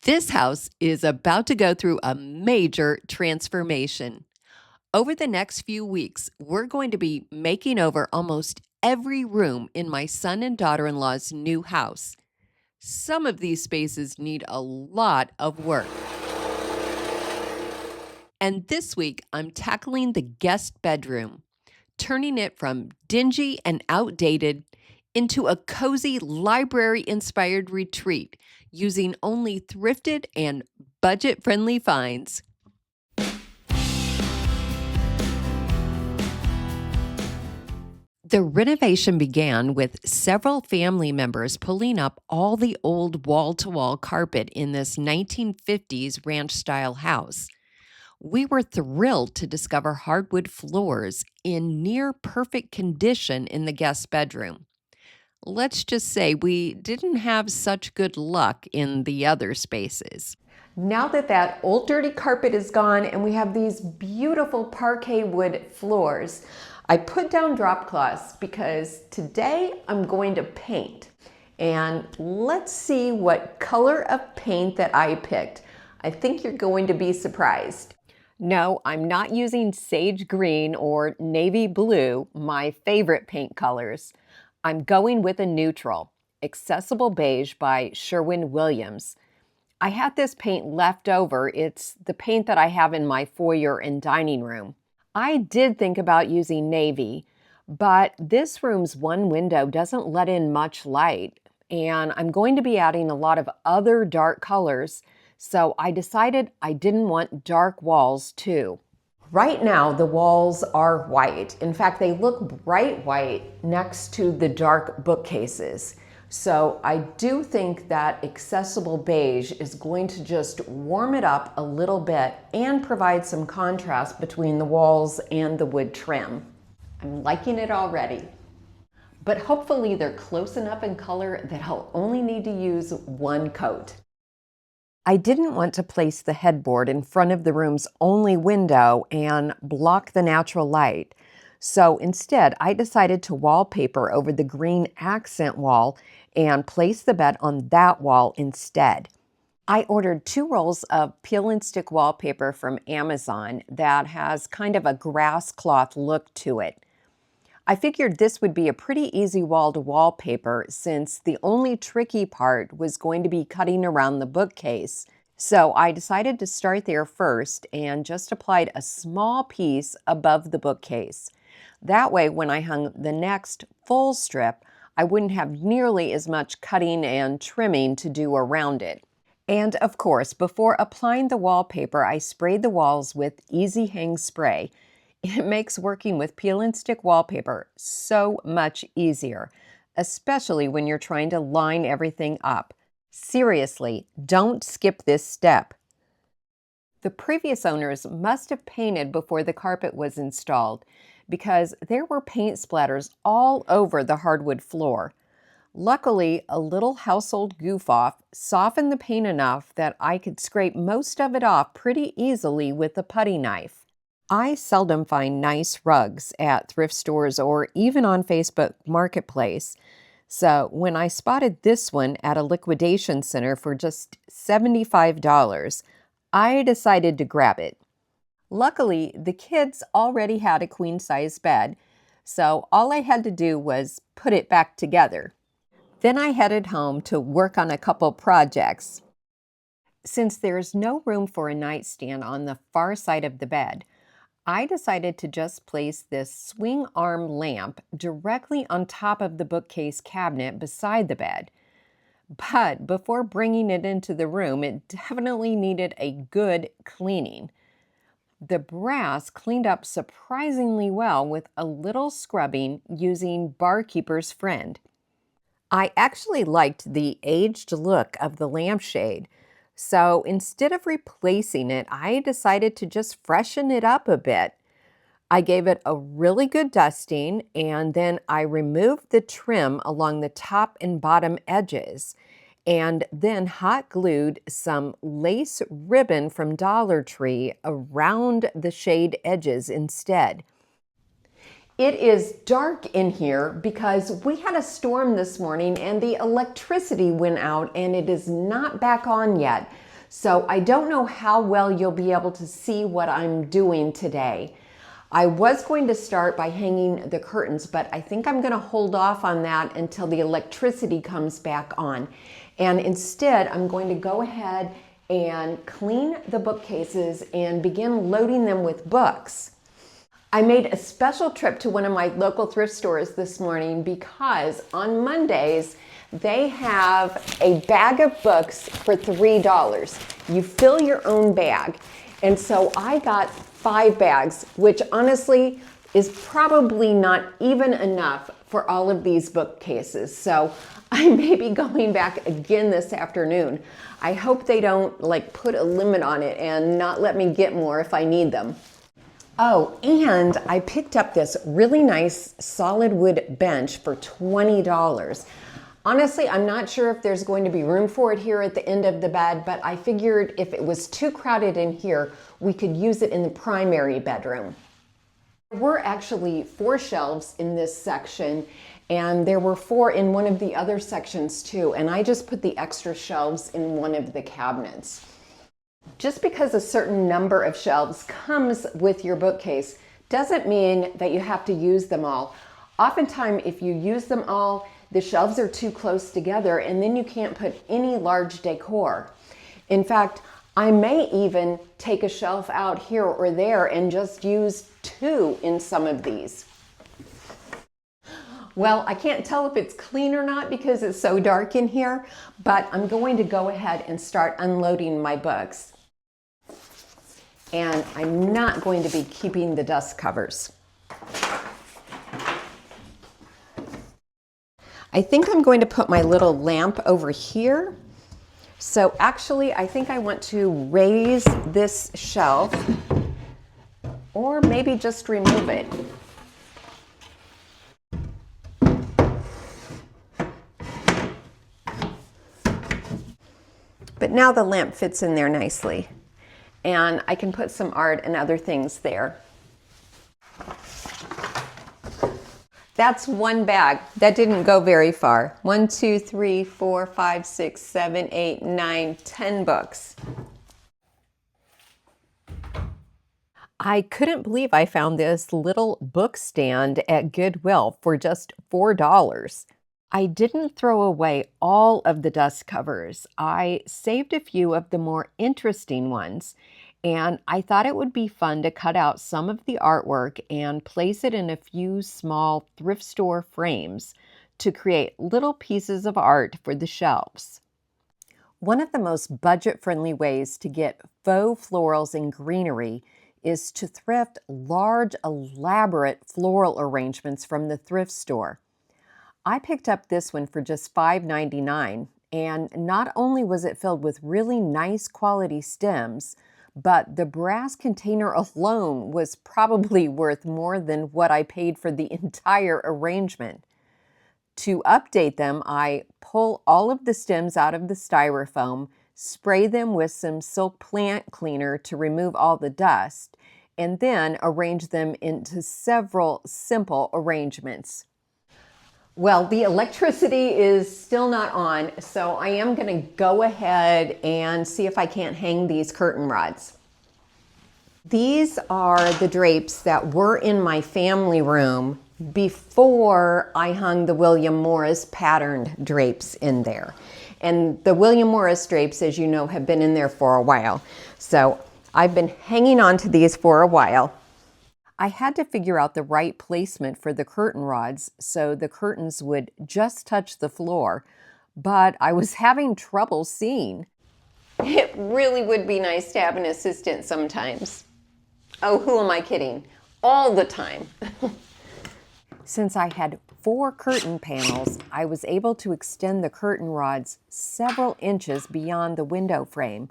This house is about to go through a major transformation. Over the next few weeks, we're going to be making over almost every room in my son and daughter in law's new house. Some of these spaces need a lot of work. And this week, I'm tackling the guest bedroom, turning it from dingy and outdated into a cozy library inspired retreat using only thrifted and budget friendly finds. The renovation began with several family members pulling up all the old wall to wall carpet in this 1950s ranch style house. We were thrilled to discover hardwood floors in near perfect condition in the guest bedroom. Let's just say we didn't have such good luck in the other spaces. Now that old dirty carpet is gone and we have these beautiful parquet wood floors, I put down drop cloths because today I'm going to paint. And let's see what color of paint that I picked. I think you're going to be surprised. No, I'm not using sage green or navy blue, my favorite paint colors. I'm going with a neutral, Accessible Beige by Sherwin-Williams. I had this paint left over. It's the paint that I have in my foyer and dining room. I did think about using navy, but this room's one window doesn't let in much light, and I'm going to be adding a lot of other dark colors, so I decided I didn't want dark walls too. Right now, the walls are white. In fact, they look bright white next to the dark bookcases. So I do think that Accessible Beige is going to just warm it up a little bit and provide some contrast between the walls and the wood trim. I'm liking it already. But hopefully they're close enough in color that I'll only need to use one coat. I didn't want to place the headboard in front of the room's only window and block the natural light. So instead, I decided to wallpaper over the green accent wall and place the bed on that wall instead. I ordered 2 rolls of peel and stick wallpaper from Amazon that has kind of a grass cloth look to it. I figured this would be a pretty easy wall to wallpaper since the only tricky part was going to be cutting around the bookcase. So I decided to start there first and just applied a small piece above the bookcase. That way, when I hung the next full strip, I wouldn't have nearly as much cutting and trimming to do around it. And of course, before applying the wallpaper, I sprayed the walls with Easy Hang spray. It makes working with peel and stick wallpaper so much easier, especially when you're trying to line everything up. Seriously, don't skip this step. The previous owners must have painted before the carpet was installed because there were paint splatters all over the hardwood floor. Luckily, a little household goof-off softened the paint enough that I could scrape most of it off pretty easily with a putty knife. I seldom find nice rugs at thrift stores or even on Facebook Marketplace. So when I spotted this one at a liquidation center for just $75, I decided to grab it. Luckily, the kids already had a queen-size bed, so all I had to do was put it back together. Then I headed home to work on a couple projects. Since there's no room for a nightstand on the far side of the bed, I decided to just place this swing arm lamp directly on top of the bookcase cabinet beside the bed. But before bringing it into the room, it definitely needed a good cleaning. The brass cleaned up surprisingly well with a little scrubbing using Barkeeper's Friend. I actually liked the aged look of the lampshade. So instead of replacing it, I decided to just freshen it up a bit. I gave it a really good dusting and then I removed the trim along the top and bottom edges and then hot glued some lace ribbon from Dollar Tree around the shade edges instead. It is dark in here because we had a storm this morning and the electricity went out and it is not back on yet. So I don't know how well you'll be able to see what I'm doing today. I was going to start by hanging the curtains, but I think I'm going to hold off on that until the electricity comes back on. And instead, I'm going to go ahead and clean the bookcases and begin loading them with books. I made a special trip to one of my local thrift stores this morning because on Mondays, they have a bag of books for $3. You fill your own bag. And so I got 5 bags, which honestly is probably not even enough for all of these bookcases. So I may be going back again this afternoon. I hope they don't put a limit on it and not let me get more if I need them. Oh, and I picked up this really nice solid wood bench for $20. Honestly, I'm not sure if there's going to be room for it here at the end of the bed, but I figured if it was too crowded in here, we could use it in the primary bedroom. There were actually 4 shelves in this section, and there were 4 in one of the other sections too, and I just put the extra shelves in one of the cabinets. Just because a certain number of shelves comes with your bookcase doesn't mean that you have to use them all. Oftentimes, if you use them all, the shelves are too close together and then you can't put any large decor. In fact, I may even take a shelf out here or there and just use 2 in some of these. Well, I can't tell if it's clean or not because it's so dark in here, but I'm going to go ahead and start unloading my books. And I'm not going to be keeping the dust covers. I think I'm going to put my little lamp over here. So actually, I think I want to raise this shelf or maybe just remove it. But now the lamp fits in there nicely. And I can put some art and other things there. That's 1 bag. That didn't go very far. 1, 2, 3, 4, 5, 6, 7, 8, 9, 10 books. I couldn't believe I found this little book stand at Goodwill for just $4. I didn't throw away all of the dust covers. I saved a few of the more interesting ones, and I thought it would be fun to cut out some of the artwork and place it in a few small thrift store frames to create little pieces of art for the shelves. One of the most budget-friendly ways to get faux florals and greenery is to thrift large, elaborate floral arrangements from the thrift store. I picked up this one for just $5.99, and not only was it filled with really nice quality stems, but the brass container alone was probably worth more than what I paid for the entire arrangement. To update them, I pull all of the stems out of the styrofoam, spray them with some silk plant cleaner to remove all the dust, and then arrange them into several simple arrangements. Well, the electricity is still not on, so I am going to go ahead and see if I can't hang these curtain rods. These are the drapes that were in my family room before I hung the William Morris patterned drapes in there. And the William Morris drapes, as you know, have been in there for a while. So I've been hanging on to these for a while. I had to figure out the right placement for the curtain rods so the curtains would just touch the floor, but I was having trouble seeing. It really would be nice to have an assistant sometimes. Oh, who am I kidding? All the time. Since I had 4 curtain panels, I was able to extend the curtain rods several inches beyond the window frame,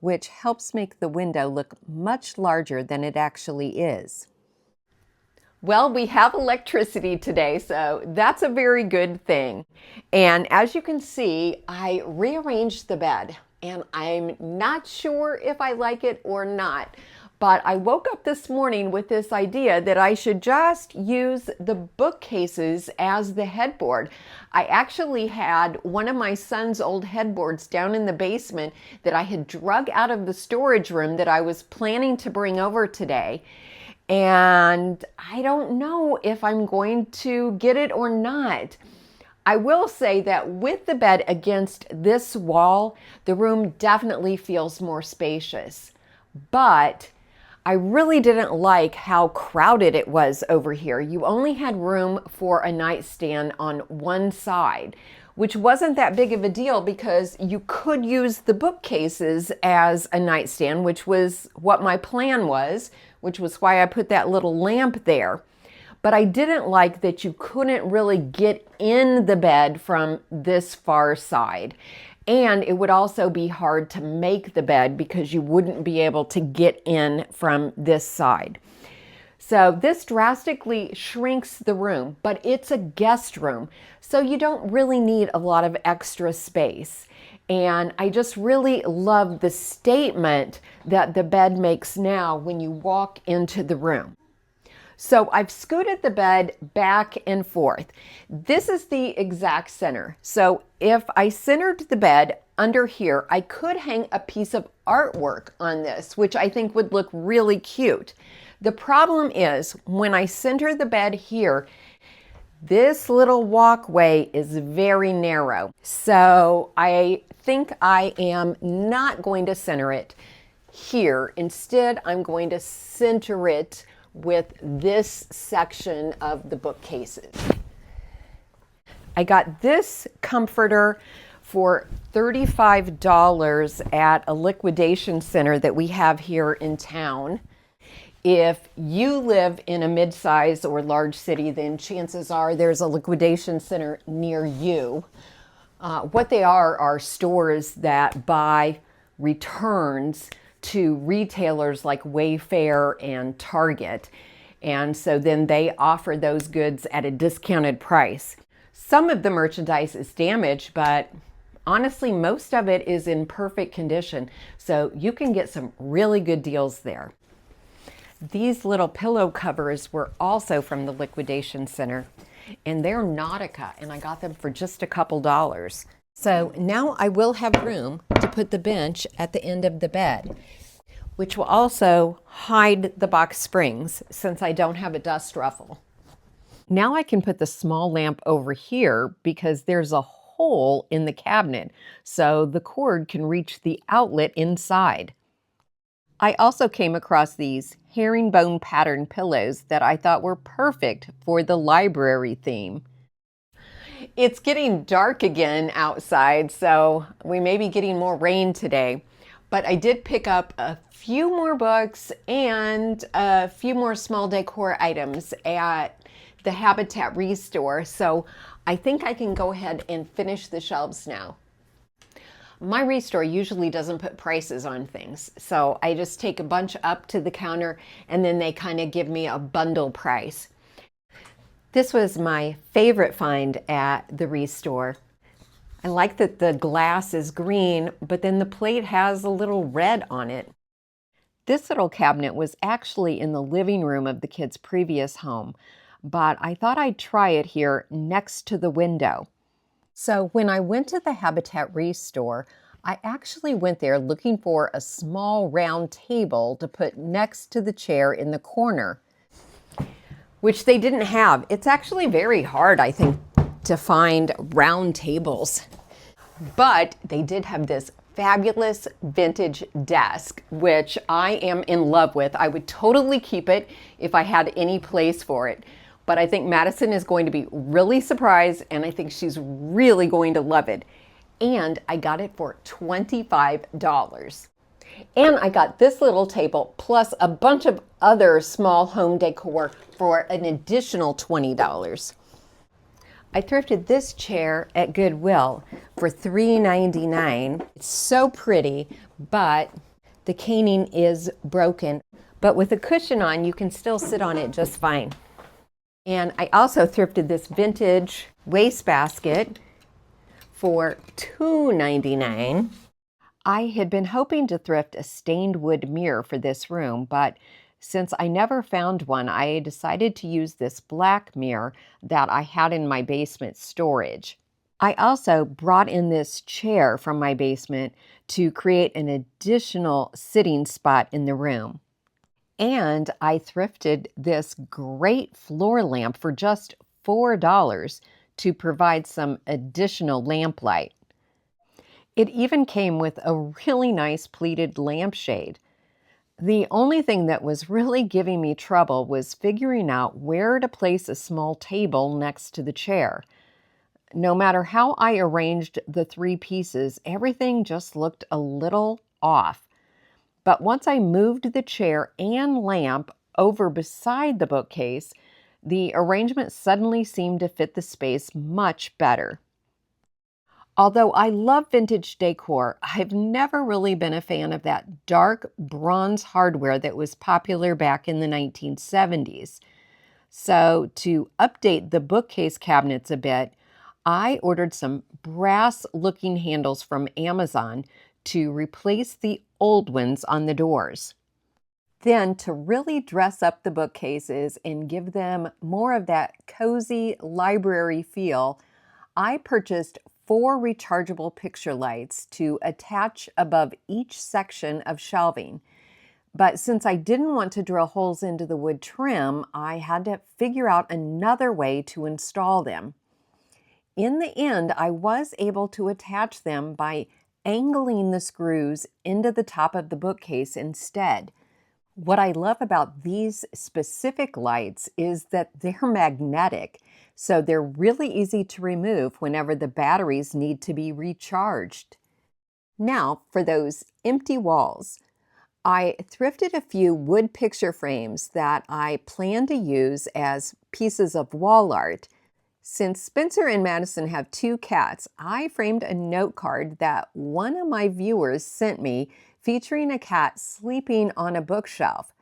which helps make the window look much larger than it actually is. Well, we have electricity today, so that's a very good thing. And as you can see, I rearranged the bed, and I'm not sure if I like it or not, But I woke up this morning with this idea that I should just use the bookcases as the headboard. I actually had one of my son's old headboards down in the basement that I had drug out of the storage room that I was planning to bring over today. And I don't know if I'm going to get it or not. I will say that with the bed against this wall, the room definitely feels more spacious. But I really didn't like how crowded it was over here. You only had room for a nightstand on one side, which wasn't that big of a deal because you could use the bookcases as a nightstand, which was what my plan was, which was why I put that little lamp there. But I didn't like that you couldn't really get in the bed from this far side. And it would also be hard to make the bed because you wouldn't be able to get in from this side. So this drastically shrinks the room, but it's a guest room. So you don't really need a lot of extra space. And I just really love the statement that the bed makes now when you walk into the room. So I've scooted the bed back and forth. This is the exact center. So if I centered the bed under here, I could hang a piece of artwork on this, which I think would look really cute. The problem is when I center the bed here, this little walkway is very narrow. So I think I am not going to center it here. Instead, I'm going to center it with this section of the bookcases. I got this comforter for $35 at a liquidation center that we have here in town. If you live in a mid-size or large city, then chances are there's a liquidation center near you. What they are stores that buy returns to retailers like Wayfair and Target. And so then they offer those goods at a discounted price. Some of the merchandise is damaged, but honestly, most of it is in perfect condition. So you can get some really good deals there. These little pillow covers were also from the liquidation center, and they're Nautica, and I got them for just a couple dollars. So now I will have room to put the bench at the end of the bed, which will also hide the box springs since I don't have a dust ruffle. Now I can put the small lamp over here because there's a hole in the cabinet, so the cord can reach the outlet inside. I also came across these herringbone pattern pillows that I thought were perfect for the library theme. It's getting dark again outside, so we may be getting more rain today. But I did pick up a few more books and a few more small decor items at the Habitat Restore, so I think I can go ahead and finish the shelves now. My Restore usually doesn't put prices on things, so I just take a bunch up to the counter and then they kind of give me a bundle price. This was my favorite find at the Restore. I like that the glass is green, but then the plate has a little red on it. This little cabinet was actually in the living room of the kids' previous home, but I thought I'd try it here next to the window. So when I went to the Habitat Restore, I actually went there looking for a small round table to put next to the chair in the corner, which they didn't have. It's actually very hard, I think, to find round tables. But they did have this fabulous vintage desk, which I am in love with. I would totally keep it if I had any place for it. But I think Madison is going to be really surprised, and I think she's really going to love it. And I got it for $25. And I got this little table plus a bunch of other small home decor for an additional $20. I thrifted this chair at Goodwill for $3.99. It's so pretty, but the caning is broken. But with a cushion on, you can still sit on it just fine. And I also thrifted this vintage wastebasket for $2.99. I had been hoping to thrift a stained wood mirror for this room, but since I never found one, I decided to use this black mirror that I had in my basement storage. I also brought in this chair from my basement to create an additional sitting spot in the room. And I thrifted this great floor lamp for just $4 to provide some additional lamplight. It even came with a really nice pleated lampshade. The only thing that was really giving me trouble was figuring out where to place a small table next to the chair. No matter how I arranged the three pieces, everything just looked a little off. But once I moved the chair and lamp over beside the bookcase, the arrangement suddenly seemed to fit the space much better. Although I love vintage decor, I've never really been a fan of that dark bronze hardware that was popular back in the 1970s. So to update the bookcase cabinets a bit, I ordered some brass-looking handles from Amazon to replace the old ones on the doors. Then, to really dress up the bookcases and give them more of that cozy library feel, I purchased 4 rechargeable picture lights to attach above each section of shelving. But since I didn't want to drill holes into the wood trim, I had to figure out another way to install them. In the end, I was able to attach them by angling the screws into the top of the bookcase instead. What I love about these specific lights is that they're magnetic, so they're really easy to remove whenever the batteries need to be recharged. Now, for those empty walls. I thrifted a few wood picture frames that I plan to use as pieces of wall art. Since Spencer and Madison have 2 cats, I framed a note card that one of my viewers sent me featuring a cat sleeping on a bookshelf.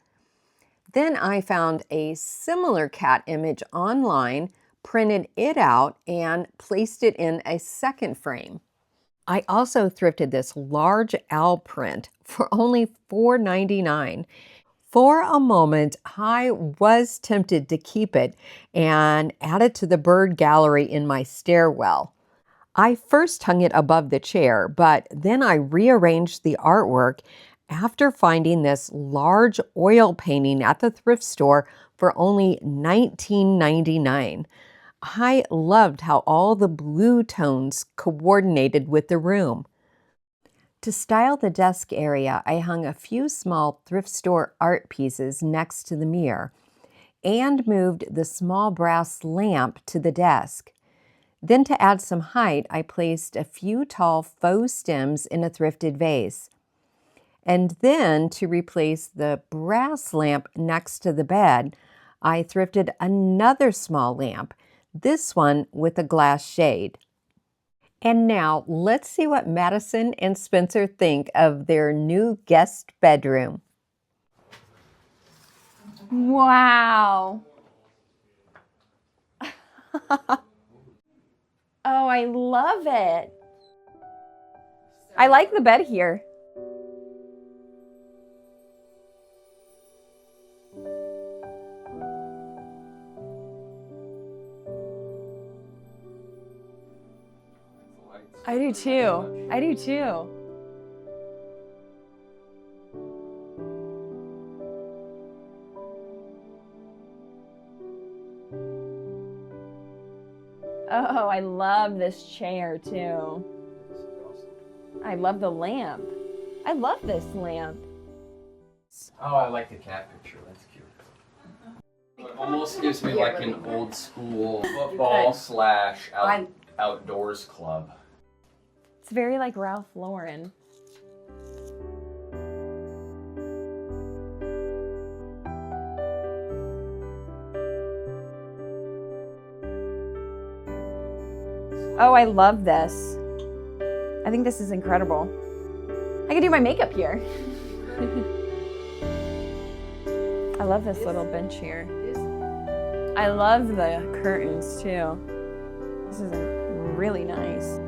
Then I found a similar cat image online, printed it out, and placed it in a second frame. I also thrifted this large owl print for only $4.99. For a moment, I was tempted to keep it and add it to the bird gallery in my stairwell. I first hung it above the chair, but then I rearranged the artwork after finding this large oil painting at the thrift store for only $19.99. I loved how all the blue tones coordinated with the room. To style the desk area, I hung a few small thrift store art pieces next to the mirror and moved the small brass lamp to the desk. Then to add some height, I placed a few tall faux stems in a thrifted vase. And then to replace the brass lamp next to the bed, I thrifted another small lamp, this one with a glass shade. And now let's see what Madison and Spencer think of their new guest bedroom. Wow. Oh, I love it. I like the bed here. I do too. I do too. Oh, I love this chair too. I love the lamp. I love this lamp. Oh, I like the cat picture. That's cute. It almost gives me like an old school football slash outdoors club. It's very like Ralph Lauren. Oh, I love this. I think this is incredible. I can do my makeup here. I love this little bench here. I love the curtains too. This is really nice.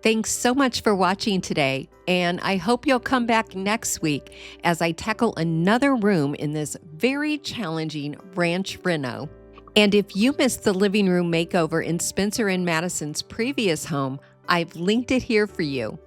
Thanks so much for watching today, and I hope you'll come back next week as I tackle another room in this very challenging ranch reno. And if you missed the living room makeover in Spencer and Madison's previous home, I've linked it here for you.